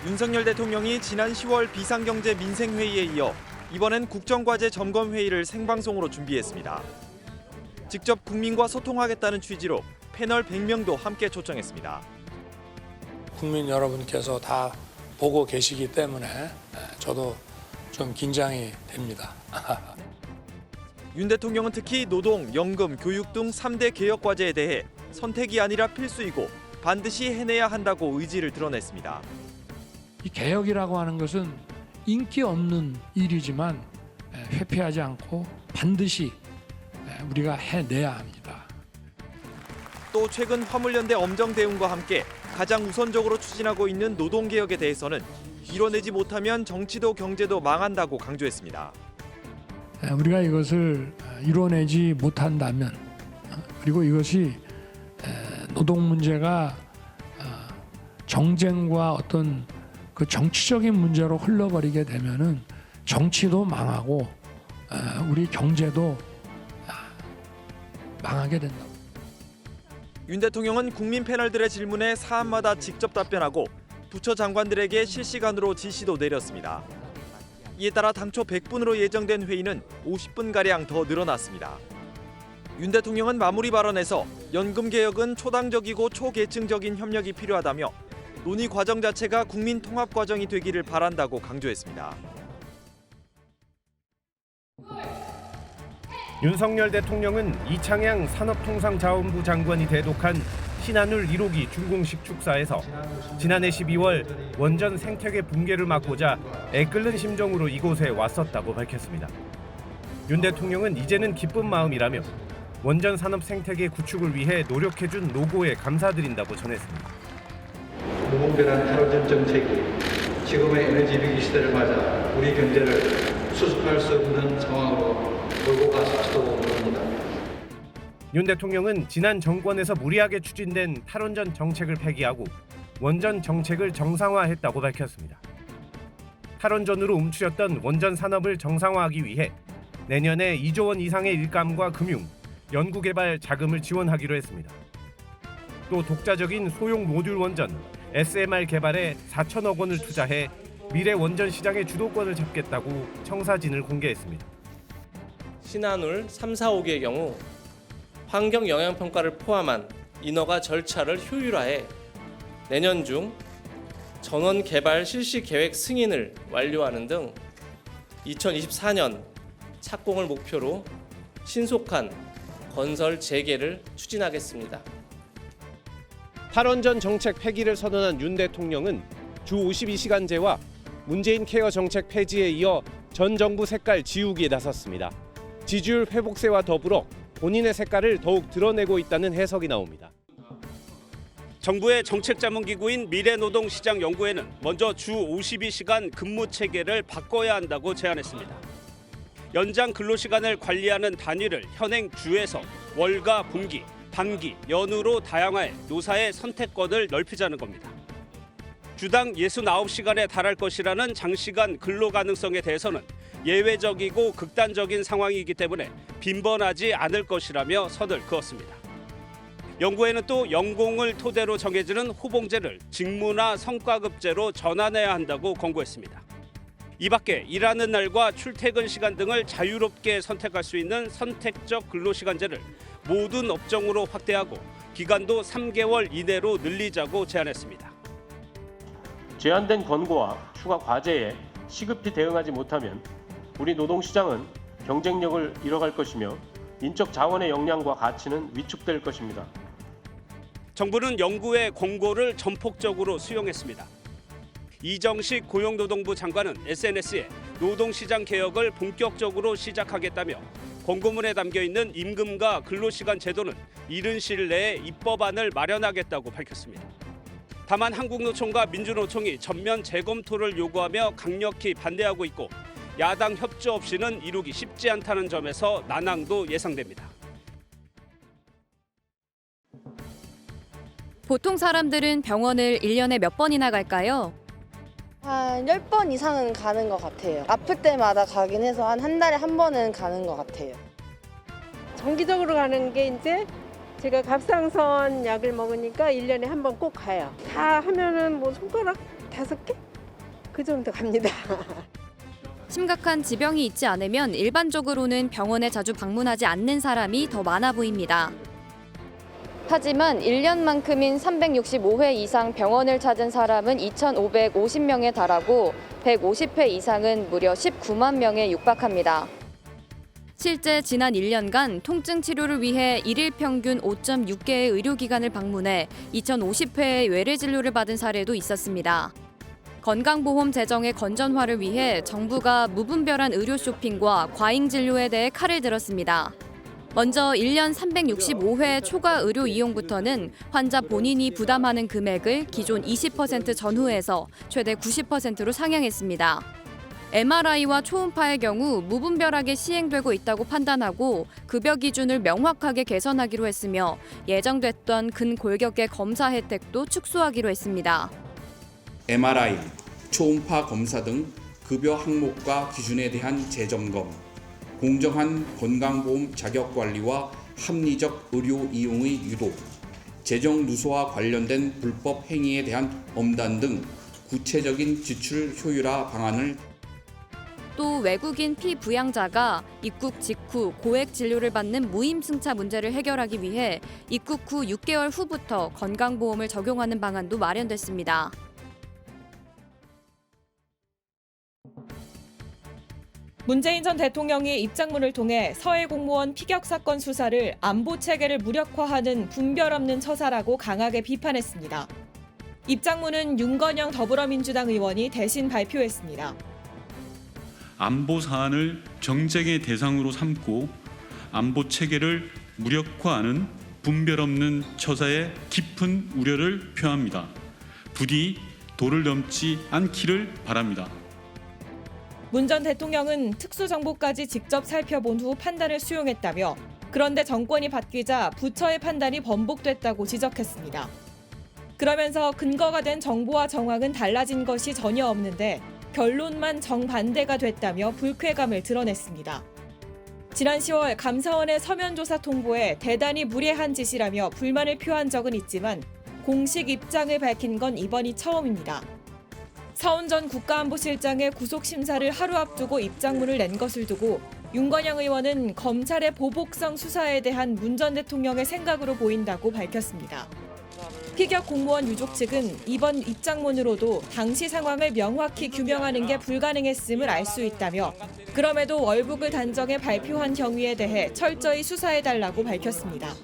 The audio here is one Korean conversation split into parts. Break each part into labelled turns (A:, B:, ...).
A: 윤석열 대통령이 지난 10월 비상경제 민생회의에 이어 이번엔 국정과제 점검회의를 생방송으로 준비했습니다. 직접 국민과 소통하겠다는 취지로 패널 100명도 함께 초청했습니다.
B: 국민 여러분께서 다 보고 계시기 때문에 저도 좀 긴장이 됩니다.
A: 윤 대통령은 특히 노동, 연금, 교육 등 3대 개혁 과제에 대해 선택이 아니라 필수이고 반드시 해내야 한다고 의지를 드러냈습니다.
B: 이 개혁이라고 하는 것은 인기 없는 일이지만 회피하지 않고 반드시 우리가 해내야 합니다.
A: 또 최근 화물연대 엄정 대응과 함께 가장 우선적으로 추진하고 있는 노동개혁에 대해서는 이뤄내지 못하면 정치도 경제도 망한다고 강조했습니다.
B: 우리가 이것을 이뤄내지 못한다면 그리고 이것이 노동 문제가 정쟁과 어떤 그 정치적인 문제로 흘러버리게 되면은 정치도 망하고 우리 경제도 망하게 된다.
A: 윤 대통령은 국민 패널들의 질문에 사안마다 직접 답변하고 부처 장관들에게 실시간으로 지시도 내렸습니다. 이에 따라 당초 100분으로 예정된 회의는 50분가량 더 늘어났습니다. 윤 대통령은 마무리 발언에서 연금 개혁은 초당적이고 초계층적인 협력이 필요하다며 논의 과정 자체가 국민 통합 과정이 되기를 바란다고 강조했습니다.
C: 윤석열 대통령은 이창양 산업통상자원부 장관이 대독한 신한울 1호기 준공식 축사에서 지난해 12월 원전 생태계 붕괴를 막고자 애끓는 심정으로 이곳에 왔었다고 밝혔습니다. 윤 대통령은 이제는 기쁜 마음이라며 원전 산업 생태계 구축을 위해 노력해준 노고에 감사드린다고 전했습니다.
D: 무분별한 탈원전 정책이 지금의 에너지 위기 시대를 맞아 우리 경제를 수습할 수 없는 상황으로 몰고 갔을지도 모릅니다.
C: 윤 대통령은 지난 정권에서 무리하게 추진된 탈원전 정책을 폐기하고 원전 정책을 정상화했다고 밝혔습니다. 탈원전으로 움츠렸던 원전 산업을 정상화하기 위해 내년에 2조 원 이상의 일감과 금융, 연구개발 자금을 지원하기로 했습니다. 또 독자적인 소형 모듈 원전 SMR 개발에 4천억 원을 투자해 미래 원전 시장의 주도권을 잡겠다고 청사진을 공개했습니다.
E: 신한울 3, 4, 5기의 경우 환경 영향 평가를 포함한 인허가 절차를 효율화해 내년 중 전원 개발 실시 계획 승인을 완료하는 등 2024년 착공을 목표로 신속한 건설 재개를 추진하겠습니다.
C: 탈원전 정책 폐기를 선언한 윤 대통령은 주 52시간제와 문재인 케어 정책 폐지에 이어 전 정부 색깔 지우기에 나섰습니다. 지지율 회복세와 더불어 본인의 색깔을 더욱 드러내고 있다는 해석이 나옵니다.
F: 정부의 정책자문기구인 미래노동시장연구회는 먼저 주 52시간 근무 체계를 바꿔야 한다고 제안했습니다. 연장 근로시간을 관리하는 단위를 현행 주에서 월과 분기, 반기, 연으로 다양화해 노사의 선택권을 넓히자는 겁니다. 주당 69시간에 달할 것이라는 장시간 근로 가능성에 대해서는 예외적이고 극단적인 상황이기 때문에 빈번하지 않을 것이라며 선을 그었습니다. 연구회는 또 연공을 토대로 정해지는 호봉제를 직무나 성과급제로 전환해야 한다고 권고했습니다. 이 밖에 일하는 날과 출퇴근 시간 등을 자유롭게 선택할 수 있는 선택적 근로시간제를 모든 업종으로 확대하고 기간도 3개월 이내로 늘리자고 제안했습니다.
G: 제안된 권고와 추가 과제에 시급히 대응하지 못하면 우리 노동시장은 경쟁력을 잃어갈 것이며 인적 자원의 역량과 가치는 위축될 것입니다.
F: 정부는 연구의 권고를 전폭적으로 수용했습니다. 이정식 고용노동부 장관은 SNS에 노동시장 개혁을 본격적으로 시작하겠다며 권고문에 담겨있는 임금과 근로시간 제도는 이른 시일 내에 입법안을 마련하겠다고 밝혔습니다. 다만 한국노총과 민주노총이 전면 재검토를 요구하며 강력히 반대하고 있고 야당 협조 없이는 이루기 쉽지 않다는 점에서 난항도 예상됩니다.
H: 보통 사람들은 병원을 1년에 몇 번이나 갈까요?
I: 한 10번 이상은 가는 것 같아요. 아플 때마다 가긴 해서 한 달에 한 번은 가는 것 같아요.
J: 정기적으로 가는 게 이제 제가 갑상선 약을 먹으니까 1년에 한 번 꼭 가요. 다 하면은 뭐 손가락 5개? 그 정도 갑니다.
H: 심각한 지병이 있지 않으면 일반적으로는 병원에 자주 방문하지 않는 사람이 더 많아 보입니다. 하지만 1년만큼인 365회 이상 병원을 찾은 사람은 2,550명에 달하고 150회 이상은 무려 19만 명에 육박합니다. 실제 지난 1년간 통증 치료를 위해 일일 평균 5.6개의 의료기관을 방문해 2,050회의 외래 진료를 받은 사례도 있었습니다. 건강보험 재정의 건전화를 위해 정부가 무분별한 의료 쇼핑과 과잉 진료에 대해 칼을 들었습니다. 먼저 1년 365회 초과 의료 이용부터는 환자 본인이 부담하는 금액을 기존 20% 전후에서 최대 90%로 상향했습니다. MRI와 초음파의 경우 무분별하게 시행되고 있다고 판단하고 급여 기준을 명확하게 개선하기로 했으며 예정됐던 근골격계 검사 혜택도 축소하기로 했습니다.
K: MRI, 초음파 검사 등 급여 항목과 기준에 대한 재점검, 공정한 건강보험 자격관리와 합리적 의료 이용의 유도, 재정 누수와 관련된 불법 행위에 대한 엄단 등 구체적인 지출 효율화 방안을
H: 또 외국인 피부양자가 입국 직후 고액 진료를 받는 무임승차 문제를 해결하기 위해 입국 후 6개월 후부터 건강보험을 적용하는 방안도 마련됐습니다.
L: 문재인 전 대통령이 입장문을 통해 서해 공무원 피격 사건 수사를 안보 체계를 무력화하는 분별 없는 처사라고 강하게 비판했습니다. 입장문은 윤건영 더불어민주당 의원이 대신 발표했습니다.
M: 안보 사안을 정쟁의 대상으로 삼고 안보 체계를 무력화하는 분별 없는 처사에 깊은 우려를 표합니다. 부디 도를 넘지 않기를 바랍니다.
L: 문 전 대통령은 특수정보까지 직접 살펴본 후 판단을 수용했다며 그런데 정권이 바뀌자 부처의 판단이 번복됐다고 지적했습니다. 그러면서 근거가 된 정보와 정황은 달라진 것이 전혀 없는데 결론만 정반대가 됐다며 불쾌감을 드러냈습니다. 지난 10월 감사원의 서면조사 통보에 대단히 무례한 짓이라며 불만을 표한 적은 있지만 공식 입장을 밝힌 건 이번이 처음입니다. 서훈 전 국가안보실장의 구속심사를 하루 앞두고 입장문을 낸 것을 두고 윤건영 의원은 검찰의 보복성 수사에 대한 문 전 대통령의 생각으로 보인다고 밝혔습니다. 피격 공무원 유족 측은 이번 입장문으로도 당시 상황을 명확히 규명하는 게 불가능했음을 알 수 있다며 그럼에도 월북을 단정해 발표한 경위에 대해 철저히 수사해달라고 밝혔습니다.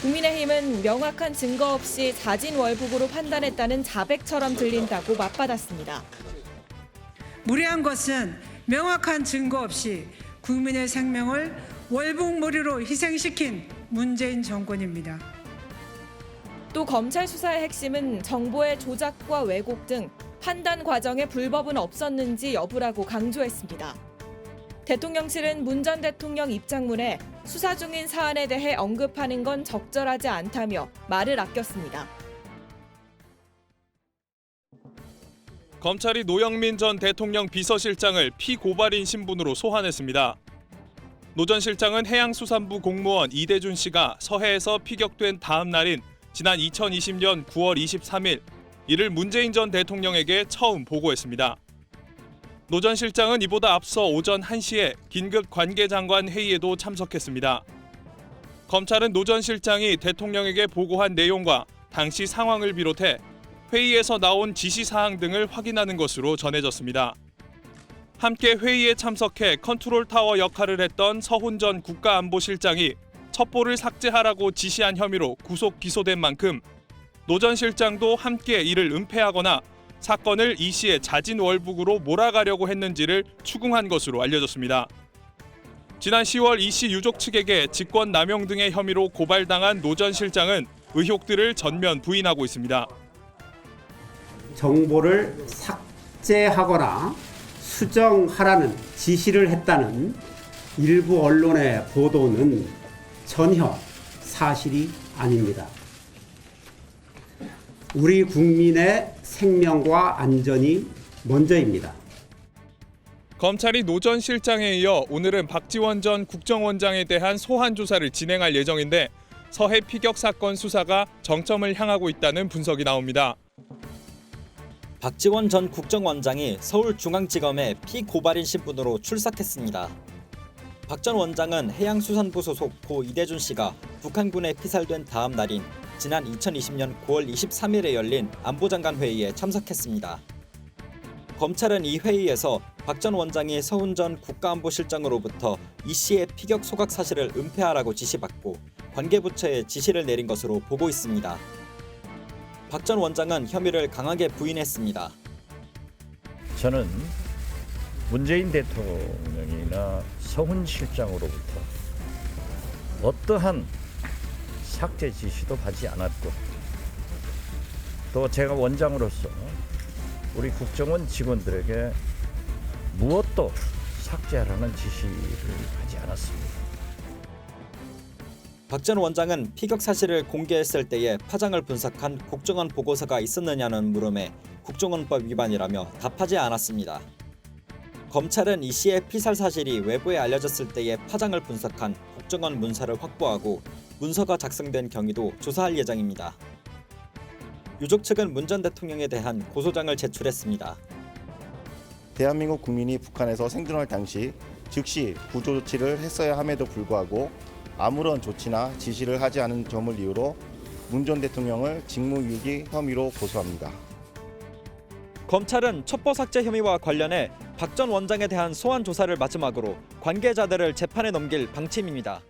L: 국민의힘은 명확한 증거 없이 자진 월북으로 판단했다는 자백처럼 들린다고 맞받았습니다.
N: 무례한 것은 명확한 증거 없이 국민의 생명을 월북무리로 희생시킨 문재인 정권입니다.
L: 또 검찰 수사의 핵심은 정보의 조작과 왜곡 등 판단 과정에 불법은 없었는지 여부라고 강조했습니다. 대통령실은 문 전 대통령 입장문에 수사 중인 사안에 대해 언급하는 건 적절하지 않다며 말을 아꼈습니다.
O: 검찰이 노영민 전 대통령 비서실장을 피고발인 신분으로 소환했습니다. 노 전 실장은 해양수산부 공무원 이대준 씨가 서해에서 피격된 다음 날인 지난 2020년 9월 23일 이를 문재인 전 대통령에게 처음 보고했습니다. 노 전 실장은 이보다 앞서 오전 1시에 긴급 관계장관 회의에도 참석했습니다. 검찰은 노 전 실장이 대통령에게 보고한 내용과 당시 상황을 비롯해 회의에서 나온 지시사항 등을 확인하는 것으로 전해졌습니다. 함께 회의에 참석해 컨트롤타워 역할을 했던 서훈 전 국가안보실장이 첩보를 삭제하라고 지시한 혐의로 구속 기소된 만큼 노 전 실장도 함께 이를 은폐하거나 사건을 이 씨의 자진 월북으로 몰아가려고 했는지를 추궁한 것으로 알려졌습니다. 지난 10월 이 씨 유족 측에게 직권 남용 등의 혐의로 고발당한 노 전 실장은 의혹들을 전면 부인하고 있습니다.
P: 정보를 삭제하거나 수정하라는 지시를 했다는 일부 언론의 보도는 전혀 사실이 아닙니다. 우리 국민의 생명과 안전이 먼저입니다.
O: 검찰이 노 전 실장에 이어 오늘은 박지원 전 국정원장에 대한 소환 조사를 진행할 예정인데 서해 피격 사건 수사가 정점을 향하고 있다는 분석이 나옵니다.
Q: 박지원 전 국정원장이 서울중앙지검에 피고발인 신분으로 출석했습니다. 박 전 원장은 해양수산부 소속 고 이대준 씨가 북한군에 피살된 다음 날인 지난 2020년 9월 23일에 열린 안보장관 회의에 참석했습니다. 검찰은 이 회의에서 박 전 원장이 서훈 전 국가안보실장으로부터 이 씨의 피격 소각 사실을 은폐하라고 지시받고 관계부처에 지시를 내린 것으로 보고 있습니다. 박 전 원장은 혐의를 강하게 부인했습니다.
R: 저는 문재인 대통령이나 서훈 실장으로부터 어떠한 삭제 지시도 받지 않았고 또 제가 원장으로서 우리 국정원 직원들에게 무엇도 삭제하라는 지시를 하지 않았습니다.
Q: 박 전 원장은 피격 사실을 공개했을 때에 파장을 분석한 국정원 보고서가 있었느냐는 물음에 국정원법 위반이라며 답하지 않았습니다. 검찰은 이 씨의 피살 사실이 외부에 알려졌을 때의 파장을 분석한 국정원 문서를 확보하고 문서가 작성된 경위도 조사할 예정입니다. 유족 측은 문 전 대통령에 대한 고소장을 제출했습니다.
S: 대한민국 국민이 북한에서 생존할 당시 즉시 구조 조치를 했어야 함에도 불구하고 아무런 조치나 지시를 하지 않은 점을 이유로 문 전 대통령을 직무유기 혐의로 고소합니다.
Q: 검찰은 첩보 삭제 혐의와 관련해 박 전 원장에 대한 소환 조사를 마지막으로 관계자들을 재판에 넘길 방침입니다.